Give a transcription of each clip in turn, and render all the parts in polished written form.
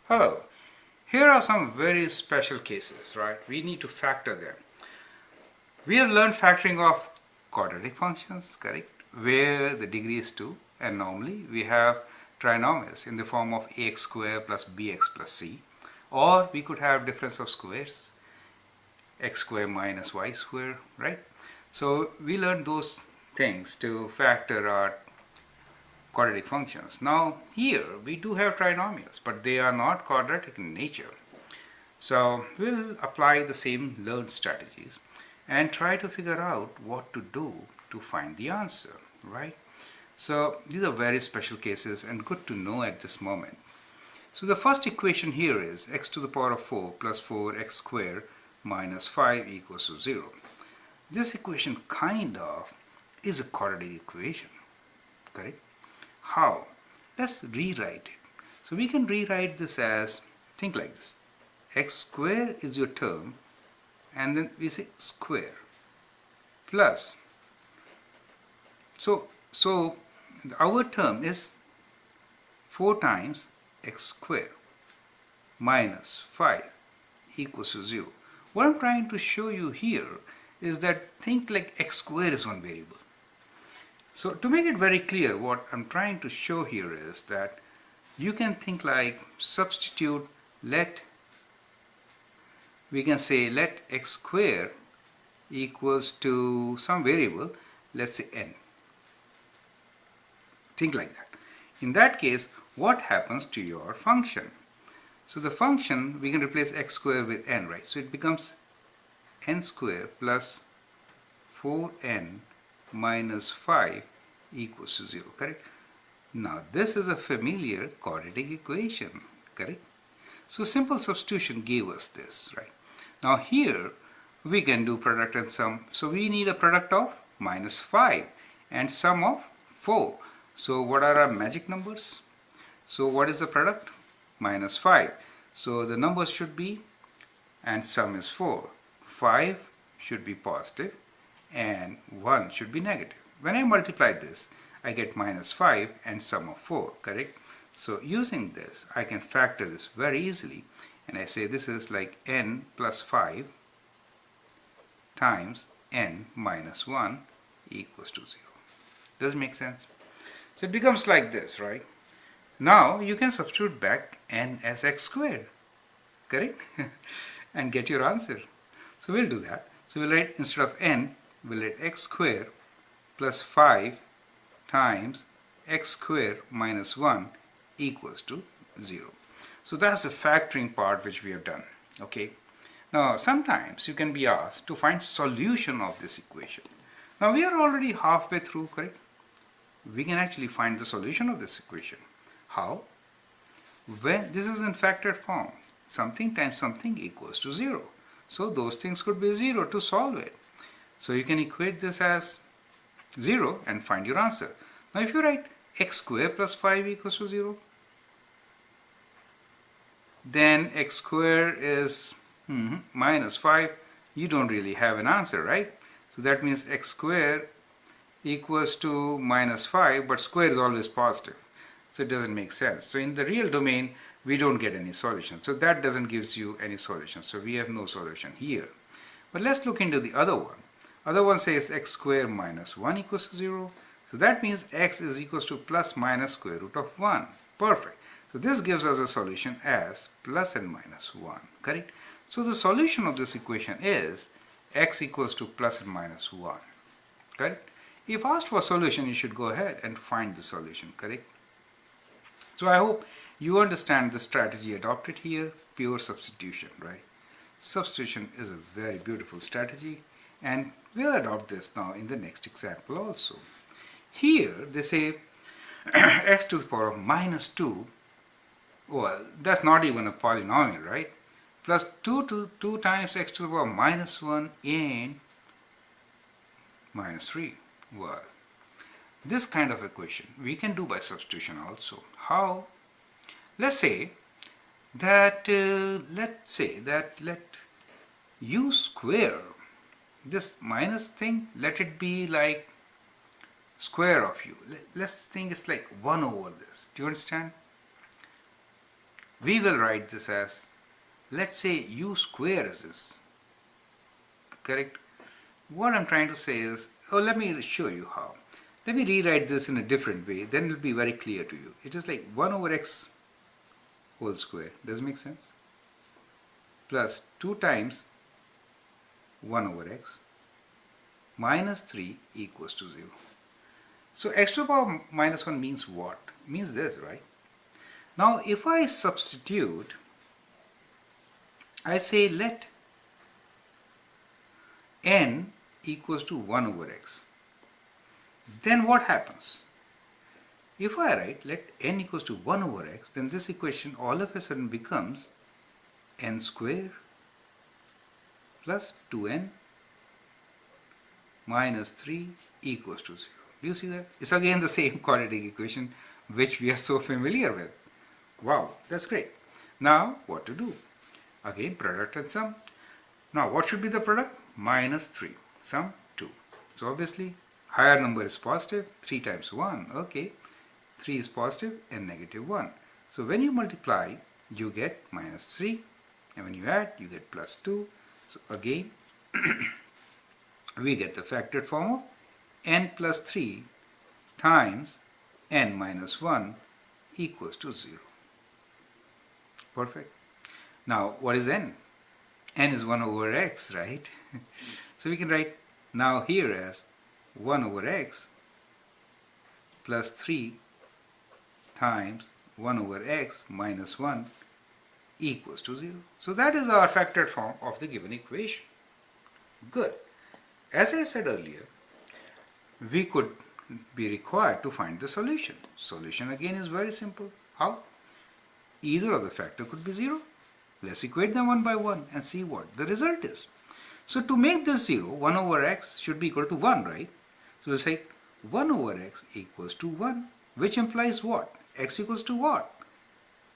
Hello. Here are some very special cases, right? We need to factor them. We have learned factoring of quadratic functions, correct? Where the degree is 2, and normally we have trinomials in the form of ax square plus bx plus c, or we could have difference of squares, x square minus y square, right? So we learned those things to factor our quadratic functions. Now here we do have trinomials, but they are not quadratic in nature. So we'll apply the same learned strategies and try to figure out what to do to find the answer, right? So these are very special cases and good to know at this moment. So the first equation here is x to the power of 4 plus 4x squared minus 5 equals to 0. This equation kind of is a quadratic equation, correct? How? Let's rewrite it. So we can rewrite this as, think like this. X square is your term, and then we say square plus. So our term is 4 times x square minus 5 equals to 0. What I'm trying to show you here is that think like x square is one variable. So to make it very clear, what I'm trying to show here is that you can think like substitute we can say let x square equals to some variable, let's say n. Think like that. In that case, what happens to your function? So the function, we can replace x square with n, right? So it becomes n square plus 4n minus 5 equals to 0, correct? Now this is a familiar quadratic equation, correct? So simple substitution gave us this, right? Now here we can do product and sum. So we need a product of minus 5 and sum of 4. So what are our magic numbers? So what is the product? Minus 5. So the numbers should be, and sum is 4. 5 should be positive and 1 should be negative. When I multiply this, I get minus 5 and sum of 4, correct? So using this, I can factor this very easily, and I say this is like n plus 5 times n minus 1 equals to 0. Does it make sense? So it becomes like this, right? Now you can substitute back n as x squared, correct? And get your answer. So we'll do that. So we'll write, instead of n, we'll write x squared plus 5 times x squared minus 1 equals to 0. So that's the factoring part which we have done. Okay. Now sometimes you can be asked to find solution of this equation. Now we are already halfway through, correct? We can actually find the solution of this equation. How? When this is in factored form, something times something equals to 0. So those things could be 0 to solve it. So you can equate this as 0 and find your answer. Now if you write x squared plus 5 equals to 0, then x squared is minus 5. You don't really have an answer, right? So that means x squared equals to minus 5, but square is always positive. So it doesn't make sense. So in the real domain, we don't get any solution. So that doesn't give you any solution. So we have no solution here. But let's look into the other one. Other one says x squared minus 1 equals to 0. So that means x is equals to plus minus square root of 1. Perfect. So this gives us a solution as plus and minus 1. Correct? So the solution of this equation is x equals to plus and minus 1. Correct? If asked for a solution, you should go ahead and find the solution. Correct? So I hope you understand the strategy adopted here, pure substitution, right? Substitution is a very beautiful strategy, and we'll adopt this now in the next example also. Here they say x to the power of minus 2, well, that's not even a polynomial, right? Plus 2 times x to the power minus 1 and minus 3. Well, this kind of equation we can do by substitution also. How? Let's say that let u square this minus thing, let it be like square of u. Let's think it's like 1 over this. Do you understand? we will write this as, let's say u square is this, correct? What I'm trying to say is, let me show you how. Let me rewrite this in a different way, then it will be very clear to you. It is like 1 over x whole square, does it make sense? Plus 2 times 1 over x minus 3 equals to 0. So x to the power minus 1 means what? Means this, right? Now if I substitute, I say let n equals to 1 over x. Then what happens? If I write let n equals to 1 over x, then this equation all of a sudden becomes n square plus 2n minus 3 equals to 0. Do you see that? It's again the same quadratic equation which we are so familiar with. Wow, that's great. Now what to do? Again, product and sum. Now what should be the product? Minus 3. Sum 2. So obviously higher number is positive. 3 times 1. Okay. 3 is positive and negative 1. So when you multiply, you get minus 3. And when you add, you get plus 2. So again, we get the factored form of n plus 3 times n minus 1 equals to 0. Perfect. Now, what is n? N is 1 over x, right? So we can write now here as 1 over x plus 3 times 1 over x minus 1 equals to 0. So that is our factored form of the given equation. Good. As I said earlier, we could be required to find the solution. Solution again is very simple. How? Either of the factor could be 0. Let's equate them one by one and see what the result is. So to make this 0, 1 over x should be equal to 1, right? So we'll say 1 over x equals to 1, which implies what? X equals to what?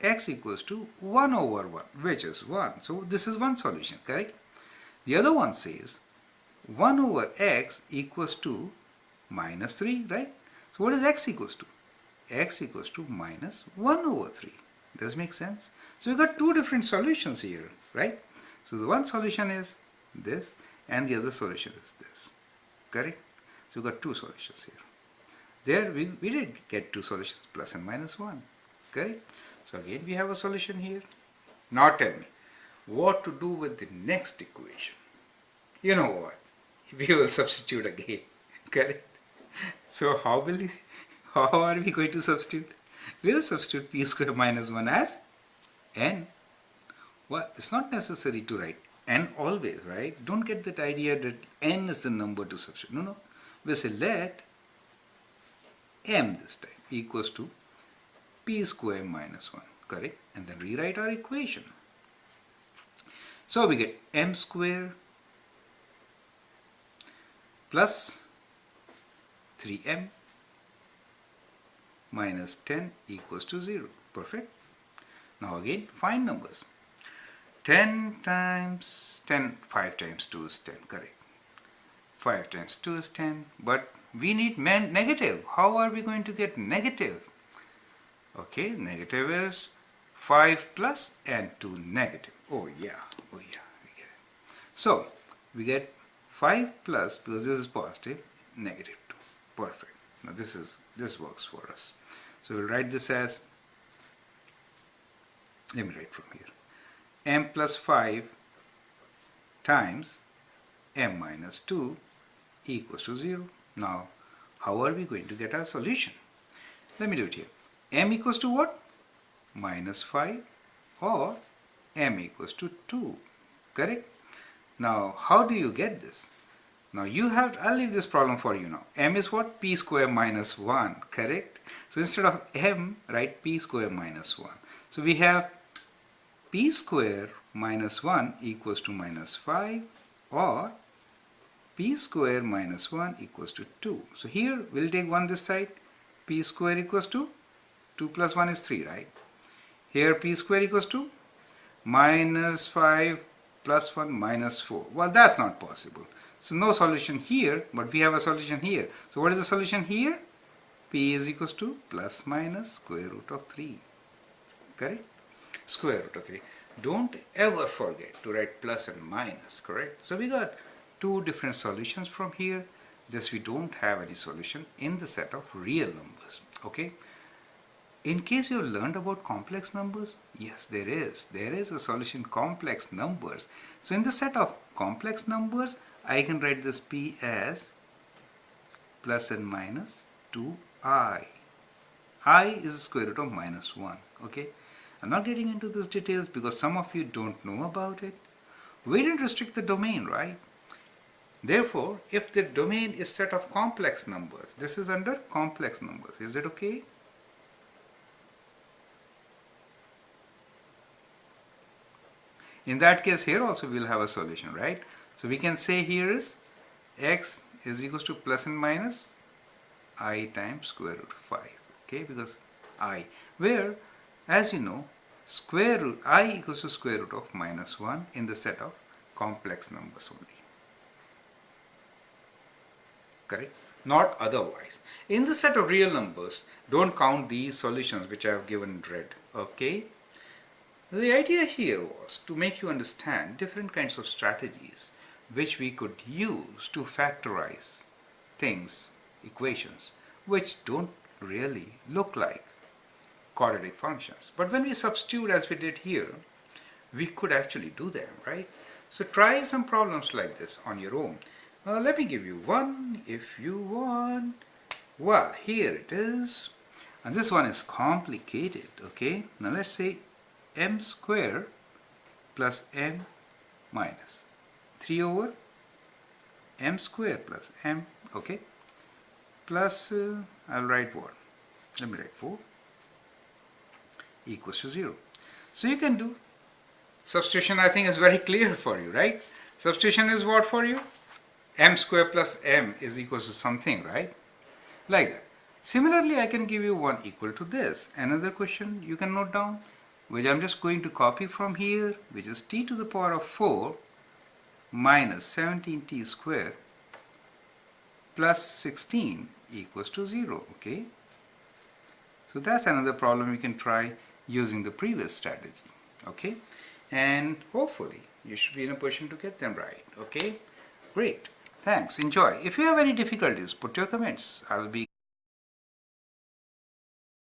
X equals to 1 over 1, which is 1. So this is one solution, correct? The other one says 1 over x equals to minus 3, right? So what is x equals to? X equals to minus 1 over 3. Does it make sense? So we got two different solutions here, right? So the one solution is this and the other solution is this, correct? So we got two solutions here. There we did get two solutions, plus and minus 1, correct? So again we have a solution here. Now tell me what to do with the next equation. You know what? We will substitute again, correct? So how are we going to substitute? We will substitute p square minus 1 as n. Well, it's not necessary to write n always, right? Don't get that idea that n is the number to substitute. No. We'll say let m this time equals to p square minus 1, correct? And then rewrite our equation. So we get m square plus 3m minus 10 equals to 0. Perfect. Now again, find numbers. 10 times 10, 5 times 2 is 10, correct. 5 times 2 is 10, but we need negative. How are we going to get negative? Okay, negative is 5 plus and 2 negative. Oh yeah, we get it. So, we get 5 plus, because this is positive, negative 2. Perfect. Now this works for us. So we'll write this as, let me write from here, m plus 5 times m minus 2 equals to 0. Now, how are we going to get our solution? Let me do it here. M equals to what? Minus 5 or m equals to 2, correct? Now, how do you get this? Now I'll leave this problem for you now. M is what? P square minus 1, correct? So instead of m, write p square minus 1. So we have p square minus 1 equals to minus 5 or p square minus 1 equals to 2. So here we'll take 1 this side. P square equals to 2 plus 1 is 3, right? Here p square equals to minus 5 plus 1 minus 4. Well, that's not possible. So no solution here, but we have a solution here. So what is the solution here? P is equals to plus minus square root of 3. Correct? square root of 3. Don't ever forget to write plus and minus, correct? So we got two different solutions from here. This we don't have any solution in the set of real numbers, okay? In case you have learned about complex numbers, yes, there is a solution, complex numbers. So in the set of complex numbers, I can write this p as plus and minus 2i. I is the square root of minus 1, okay? I'm not getting into these details because some of you don't know about it. We didn't restrict the domain, right? Therefore, if the domain is set of complex numbers, this is under complex numbers. Is it okay? In that case, here also we'll have a solution, right? So we can say here is x is equals to plus and minus I times square root 5, okay? Because I, where, as you know, square root I equals to square root of minus 1 in the set of complex numbers only, correct? Not otherwise. In the set of real numbers, don't count these solutions which I have given in red, okay? The idea here was to make you understand different kinds of strategies which we could use to factorize things, equations, which don't really look like quadratic functions. But when we substitute as we did here, we could actually do them, right? So try some problems like this on your own. Let me give you one if you want. Well, here it is. And this one is complicated, okay? Now let's say m square plus m minus 3 over m square plus m, okay? Plus, I'll write what? Let me write 4 equals to 0. So you can do substitution. I think is very clear for you, right? Substitution is what for you? M square plus m is equals to something, right? Like that. Similarly, I can give you one equal to this. Another question you can note down, which I'm just going to copy from here, which is t to the power of 4 minus 17t square plus 16 equals to 0, okay? So that's another problem you can try using the previous strategy, okay? And hopefully you should be in a position to get them right, okay? Great, thanks, enjoy. If you have any difficulties, put your comments. I'll be